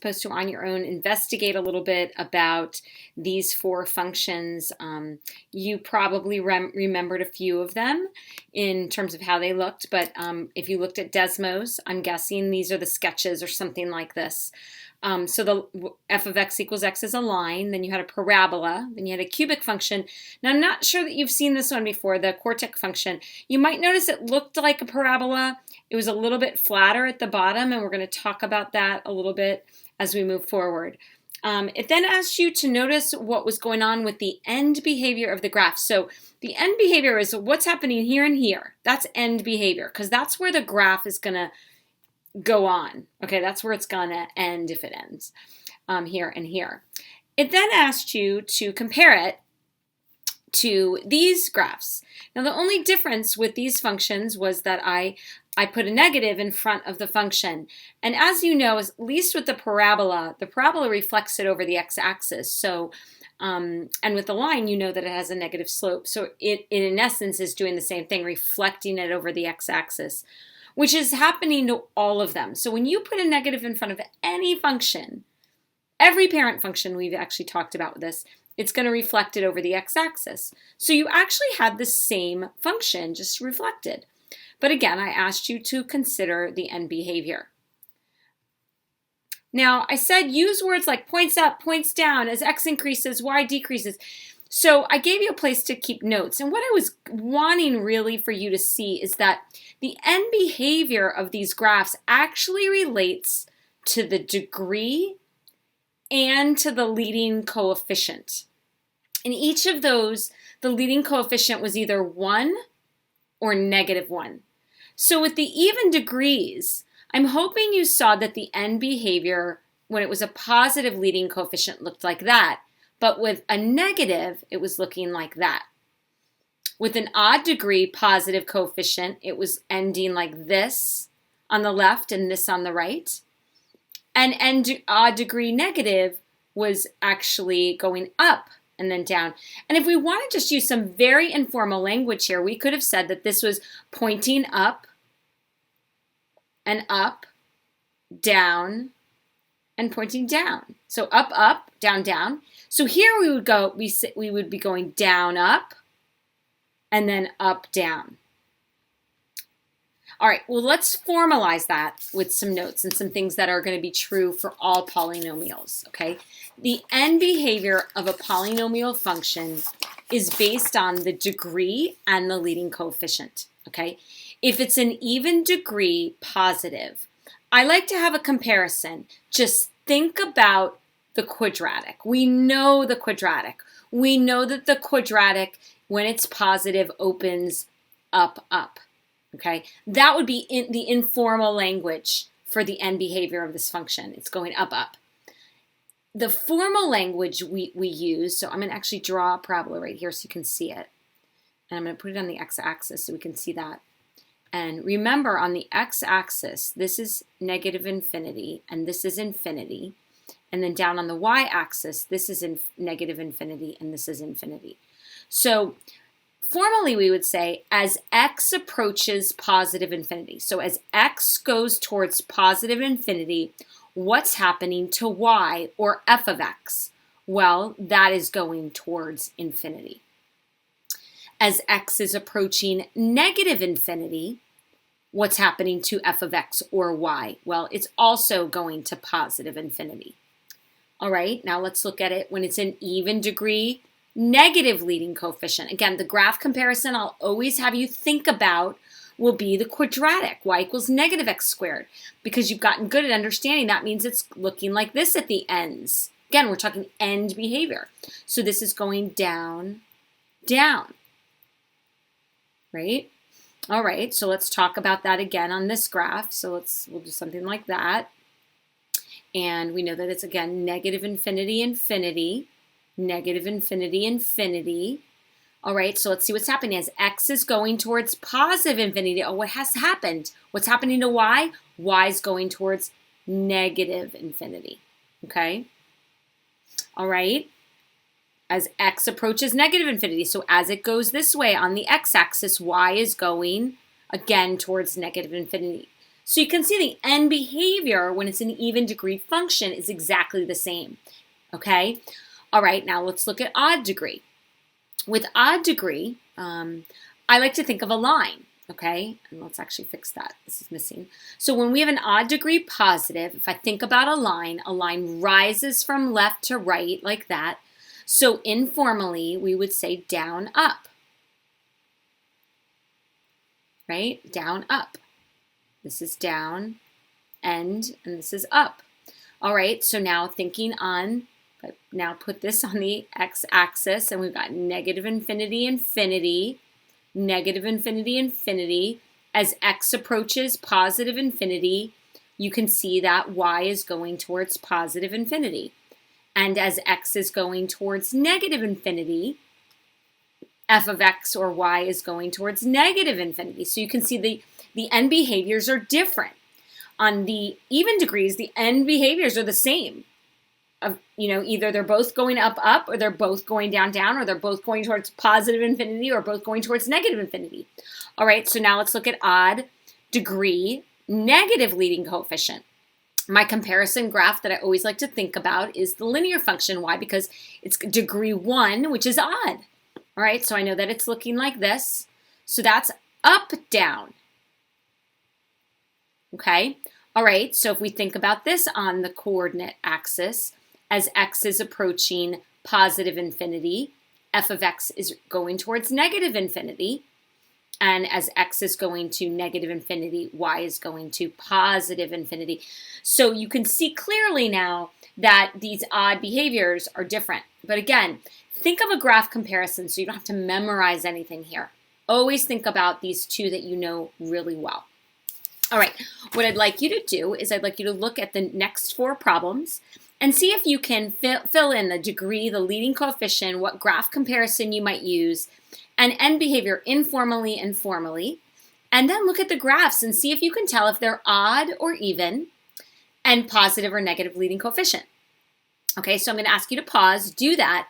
supposed to, on your own, investigate a little bit about these four functions. You probably remembered a few of them in terms of how they looked, but if you looked at Desmos, I'm guessing these are the sketches or something like this. So the f of x equals x is a line, then you had a parabola, then you had a cubic function. Now, I'm not sure that you've seen this one before, the quartic function. You might notice it looked like a parabola. It was a little bit flatter at the bottom, and we're going to talk about that a little bit as we move forward. It then asked you to notice what was going on with the end behavior of the graph. So the end behavior is what's happening here and here. That's end behavior, because that's where the graph is going to go on. Okay, that's where it's going to end if it ends, here and here. It then asked you to compare it to these graphs. Now, the only difference with these functions was that I put a negative in front of the function. And as you know, at least with the parabola reflects it over the x-axis. So, and with the line, you know that it has a negative slope. So it in essence is doing the same thing, reflecting it over the x-axis, which is happening to all of them. So when you put a negative in front of any function, every parent function, we've actually talked about this, it's going to reflect it over the x-axis. So you actually had the same function, just reflected. But again, I asked you to consider the end behavior. Now, I said use words like points up, points down, as x increases, y decreases. So I gave you a place to keep notes. And what I was wanting really for you to see is that the end behavior of these graphs actually relates to the degree and to the leading coefficient. In each of those, the leading coefficient was either 1 or -1. So with the even degrees, I'm hoping you saw that the end behavior, when it was a positive leading coefficient, looked like that. But with a negative, it was looking like that. With an odd degree positive coefficient, it was ending like this on the left and this on the right. And odd degree negative was actually going up and then down. And if we want to just use some very informal language here, we could have said that this was pointing up, down, and pointing down. So up, down, down. So here we would be going down, up, and then up, down. All right, well, let's formalize that with some notes and some things that are going to be true for all polynomials, okay? The end behavior of a polynomial function is based on the degree and the leading coefficient, okay? If it's an even degree positive, I like to have a comparison. Just think about the quadratic. We know the quadratic. We know that the quadratic, when it's positive, opens up, up. Okay, that would be in the informal language for the end behavior of this function. It's going up, up. The formal language we use, so I'm going to actually draw a parabola right here so you can see it. And I'm going to put it on the x-axis so we can see that. And remember, on the x-axis, this is -infinity, and this is infinity. And then down on the y-axis, this is -infinity, and this is infinity. So formally, we would say as x approaches positive infinity. So as x goes towards positive infinity, what's happening to y, or f of x? Well, that is going towards infinity. As x is approaching negative infinity, what's happening to f of x, or y? Well, it's also going to positive infinity. All right, now let's look at it when it's an even degree negative leading coefficient. Again, the graph comparison I'll always have you think about will be the quadratic, y equals -x squared. Because you've gotten good at understanding, that means it's looking like this at the ends. Again, we're talking end behavior. So this is going down, down, right? All right, so let's talk about that again on this graph. So we'll do something like that. And we know that it's, again, -infinity, infinity, -infinity, infinity. All right, so let's see what's happening as x is going towards positive infinity. Oh, what has happened? What's happening to y? Y is going towards negative infinity, okay? All right, as x approaches negative infinity. So as it goes this way on the x-axis, y is going, again, towards negative infinity. So you can see the end behavior when it's an even degree function is exactly the same, okay? All right, now let's look at odd degree. With odd degree, I like to think of a line, okay? And let's actually fix that. This is missing. So when we have an odd degree positive, if I think about a line rises from left to right like that. So informally, we would say down, up, right? Down, up. This is down, end, and this is up. All right, so now thinking on, now put this on the x-axis, and we've got negative infinity, infinity, negative infinity, infinity. As x approaches positive infinity, you can see that y is going towards positive infinity. And as x is going towards negative infinity, f of x or y is going towards negative infinity. So you can see the end behaviors are different. On the even degrees, the end behaviors are the same. Either they're both going up, up, or they're both going down, down, or they're both going towards positive infinity, or both going towards negative infinity. All right, so now let's look at odd degree negative leading coefficient. My comparison graph that I always like to think about is the linear function. Why? Because it's degree 1, which is odd. All right, so I know that it's looking like this. So that's up, down. Okay, all right, so if we think about this on the coordinate axis, as x is approaching positive infinity, f of x is going towards negative infinity. And as x is going to negative infinity, y is going to positive infinity. So you can see clearly now that these odd behaviors are different. But again, think of a graph comparison so you don't have to memorize anything here. Always think about these two that you know really well. All right, what I'd like you to do is I'd like you to look at the next 4 problems and see if you can fill in the degree, the leading coefficient, what graph comparison you might use, and end behavior informally and formally. And then look at the graphs and see if you can tell if they're odd or even and positive or negative leading coefficient. Okay, so I'm going to ask you to pause, do that,